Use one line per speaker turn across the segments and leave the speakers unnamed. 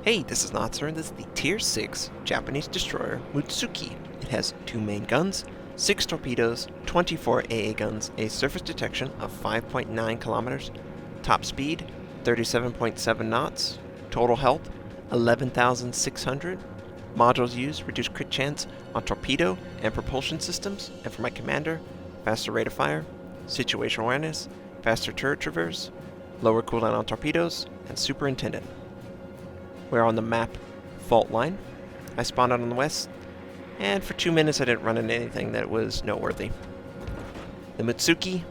Hey, this is Notser, and this is the Tier 6 Japanese destroyer Mutsuki. It has 2 main guns, 6 torpedoes, 24 AA guns, a surface detection of 5.9 kilometers, top speed 37.7 knots, total health 11,600. Modules used reduce crit chance on torpedo and propulsion systems, and for my commander, faster rate of fire, situational awareness, faster turret traverse, lower cooldown on torpedoes, and superintendent. We're on the map Fault Line. I spawned out on the west, and for 2 minutes I didn't run into anything that was noteworthy. The Mutsuki,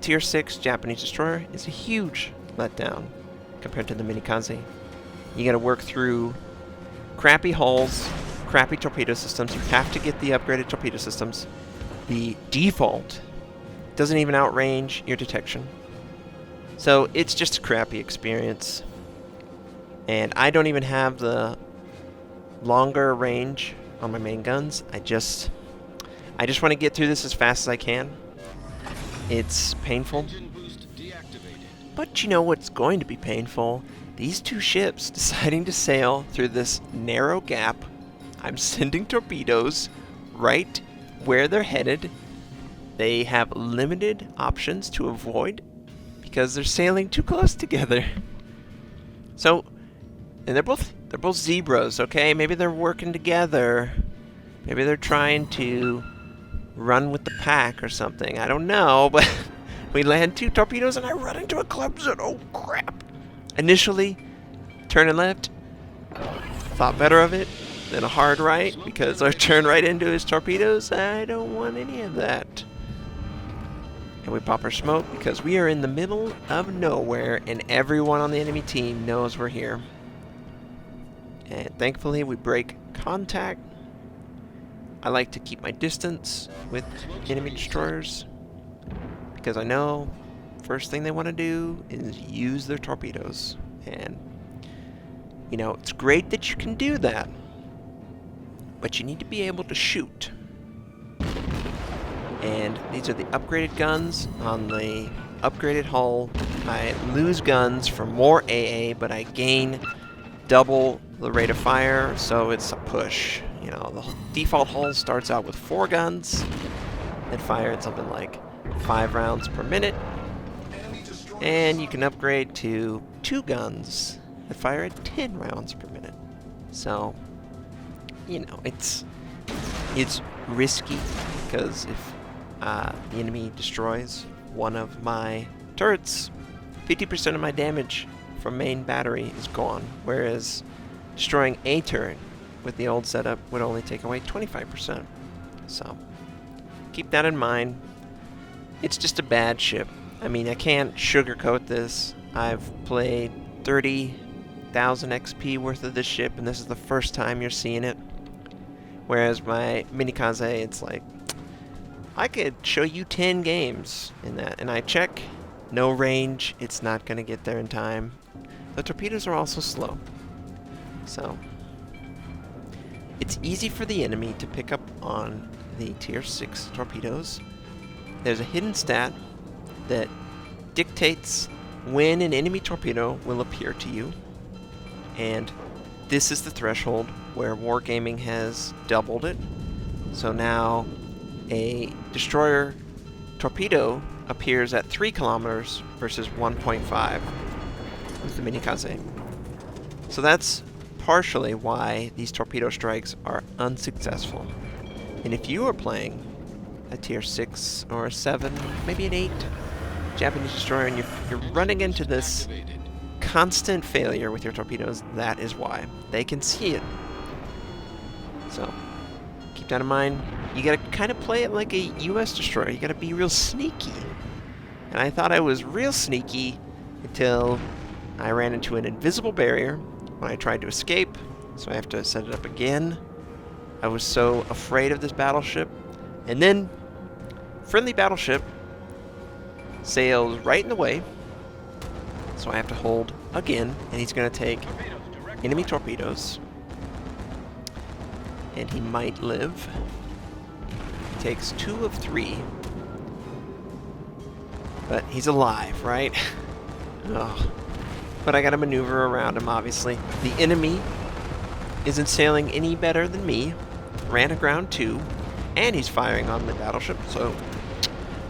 Tier 6 Japanese destroyer, is a huge letdown compared to the Minekaze. You gotta work through crappy hulls, crappy torpedo systems. You have to get the upgraded torpedo systems. The default doesn't even outrange your detection. So it's just a crappy experience. And I don't even have the longer range on my main guns. I just want to get through this as fast as I can. It's painful. But you know what's going to be painful? These 2 ships deciding to sail through this narrow gap. I'm sending torpedoes right where they're headed. They have limited options to avoid because they're sailing too close together. So, and they're both zebras, okay? Maybe they're working together. Maybe they're trying to run with the pack or something. I don't know, but we land 2 torpedoes and I run into a club zone. Oh, crap. Initially, turning left, thought better of it than a hard right because I turned right into his torpedoes. I don't want any of that. And we pop our smoke because we are in the middle of nowhere and everyone on the enemy team knows we're here. And thankfully we break contact. I like to keep my distance with enemy destroyers because I know first thing they want to do is use their torpedoes. And you know, it's great that you can do that, but you need to be able to shoot. And these are the upgraded guns on the upgraded hull. I lose guns for more AA, but I gain double the rate of fire, so it's a push. You know, the default hull starts out with 4 guns that fire at something like 5 rounds per minute, and you can upgrade to 2 guns that fire at 10 rounds per minute. So, you know, it's risky because if the enemy destroys one of my turrets, 50% of my damage from main battery is gone, whereas destroying a turret with the old setup would only take away 25%. So keep that in mind. It's just a bad ship. I mean, I can't sugarcoat this. I've played 30,000 XP worth of this ship, and this is the first time you're seeing it. Whereas my Minekaze, it's like, I could show you 10 games in that, and I check, no range, it's not going to get there in time. The torpedoes are also slow. So, it's easy for the enemy to pick up on the Tier 6 torpedoes. There's a hidden stat that dictates when an enemy torpedo will appear to you. And this is the threshold where Wargaming has doubled it. So now a destroyer torpedo appears at 3 kilometers versus 1.5 with the Minekaze. So that's partially why these torpedo strikes are unsuccessful. And if you are playing a Tier 6 or a 7, maybe an 8 Japanese destroyer and you're running into this constant failure with your torpedoes, that is why. They can see it. So keep that in mind. You gotta kind of play it like a US destroyer. You gotta be real sneaky. And I thought I was real sneaky until I ran into an invisible barrier when I tried to escape, so I have to set it up again. I was so afraid of this battleship. And then, friendly battleship sails right in the way, so I have to hold again, and he's gonna take enemy torpedoes. And he might live. He takes 2 of 3. But he's alive, right? Oh. but I gotta maneuver around him, obviously. The enemy isn't sailing any better than me. Ran aground too, and he's firing on the battleship, so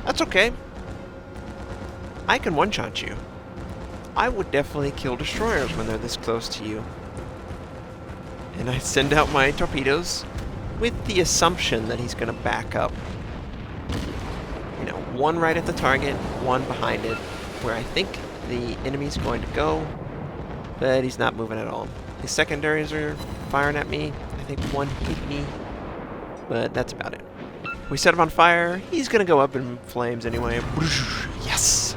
that's okay. I can one-shot you. I would definitely kill destroyers when they're this close to you. And I send out my torpedoes with the assumption that he's going to back up. You know, one right at the target, one behind it, where I think the enemy's going to go, but he's not moving at all. His secondaries are firing at me. I think one hit me, but that's about it. We set him on fire. He's going to go up in flames anyway. Yes!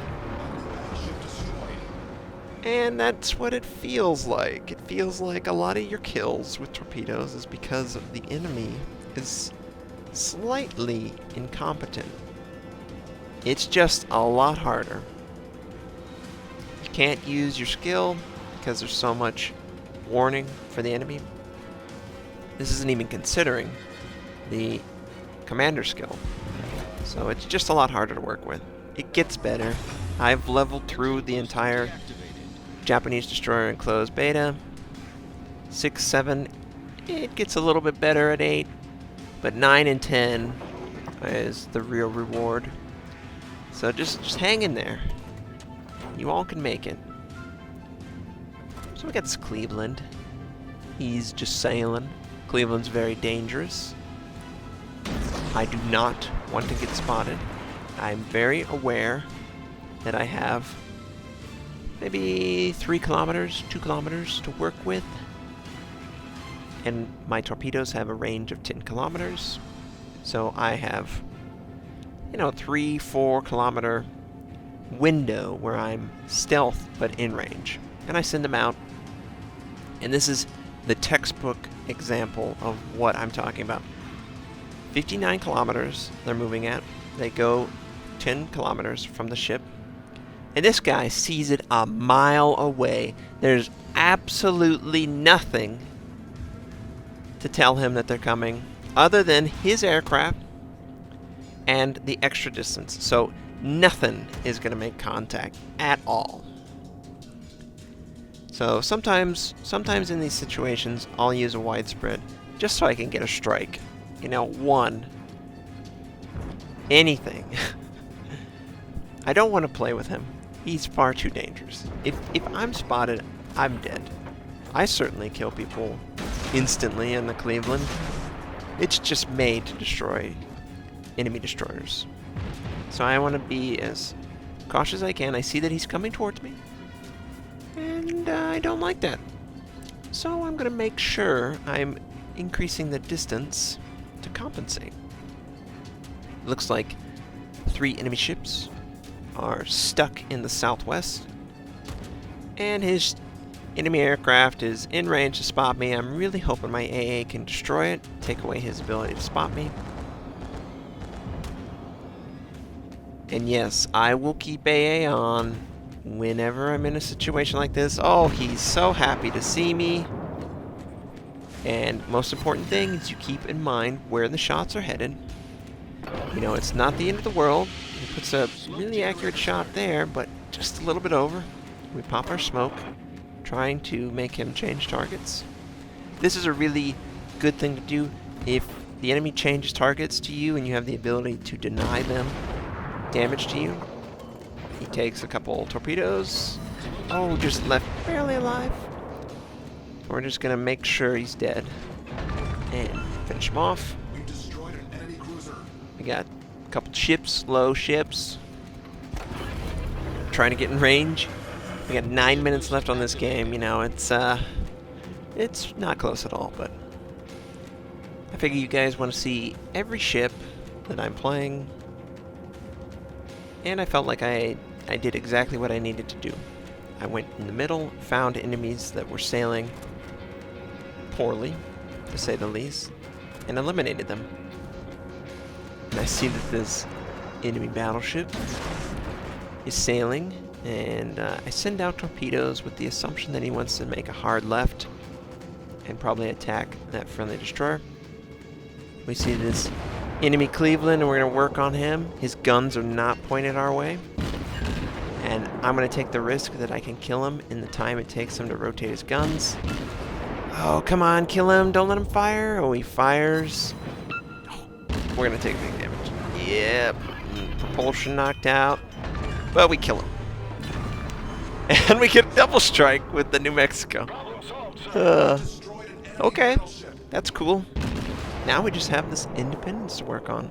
And that's what it feels like. It feels like a lot of your kills with torpedoes is because of the enemy is slightly incompetent. It's just a lot harder. You can't use your skill because there's so much warning for the enemy. This isn't even considering the commander skill. So it's just a lot harder to work with. It gets better. I've leveled through the entire Japanese destroyer in closed beta. 6, 7, it gets a little bit better at 8, but 9 and 10 is the real reward. So just hang in there. You all can make it. So we got this Cleveland. He's just sailing. Cleveland's very dangerous. I do not want to get spotted. I'm very aware that I have maybe 3 kilometers, 2 kilometers to work with. And my torpedoes have a range of 10 kilometers. So I have, 3-4 kilometer window where I'm stealth but in range. And I send them out. And this is the textbook example of what I'm talking about. 59 kilometers they're moving at. They go 10 kilometers from the ship. And this guy sees it a mile away. There's absolutely nothing to tell him that they're coming other than his aircraft and the extra distance. So nothing is going to make contact at all. So sometimes in these situations, I'll use a widespread just so I can get a strike. One. Anything. I don't want to play with him. He's far too dangerous. If I'm spotted, I'm dead. I certainly kill people instantly in the Cleveland. It's just made to destroy enemy destroyers. So I want to be as cautious as I can. I see that he's coming towards me. And I don't like that. So I'm going to make sure I'm increasing the distance to compensate. Looks like 3 enemy ships are stuck in the southwest. And his enemy aircraft is in range to spot me. I'm really hoping my AA can destroy it, take away his ability to spot me. And yes, I will keep AA on whenever I'm in a situation like this. Oh, he's so happy to see me. And most important thing is you keep in mind where the shots are headed. It's not the end of the world. He puts a really accurate shot there, but just a little bit over. We pop our smoke, trying to make him change targets. This is a really good thing to do if the enemy changes targets to you and you have the ability to deny them damage to you. He takes a couple torpedoes. Oh, just left barely alive. We're just gonna make sure he's dead and finish him off.
We destroyed an enemy cruiser.
We got a couple ships, low ships. Trying to get in range. We got 9 minutes left on this game. It's not close at all, but I figure you guys want to see every ship that I'm playing. And I felt like I did exactly what I needed to do. I went in the middle, found enemies that were sailing poorly, to say the least, and eliminated them. And I see that this enemy battleship is sailing, and I send out torpedoes with the assumption that he wants to make a hard left and probably attack that friendly destroyer. We see this enemy Cleveland, and we're going to work on him. His guns are not pointed our way. And I'm going to take the risk that I can kill him in the time it takes him to rotate his guns. Oh, come on, kill him. Don't let him fire. Oh, he fires. Oh, we're going to take big damage. Yep. Propulsion knocked out. But we kill him. And we get double strike with the New Mexico. Okay. That's cool. Now we just have this independence to work on.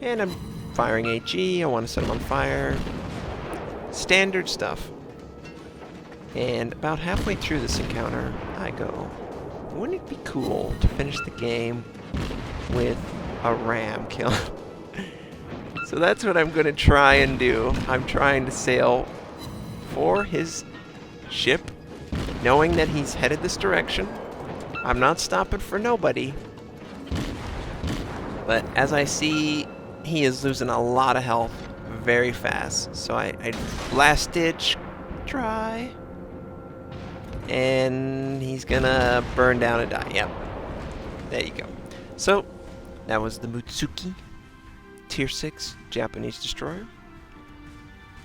And I'm firing HE. I want to set him on fire. Standard stuff. And about halfway through this encounter, I go, wouldn't it be cool to finish the game with a ram kill? So that's what I'm going to try and do. I'm trying to sail for his ship, knowing that he's headed this direction. I'm not stopping for nobody. But as I see, he is losing a lot of health very fast. So I last ditch try. And he's gonna burn down and die. Yep. There you go. So, that was the Mutsuki Tier 6 Japanese destroyer.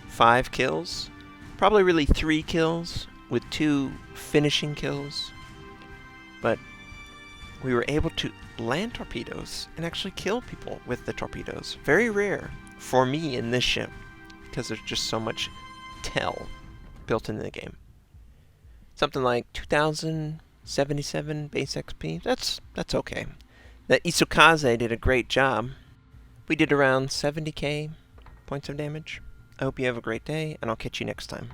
5 kills. Probably really 3 kills with 2 finishing kills. But we were able to land torpedoes and actually kill people with the torpedoes. Very rare for me in this ship because there's just so much tell built into the game. Something like 2,077 base XP. That's okay. The Minekaze did a great job. We did around 70k points of damage. I hope you have a great day, and I'll catch you next time.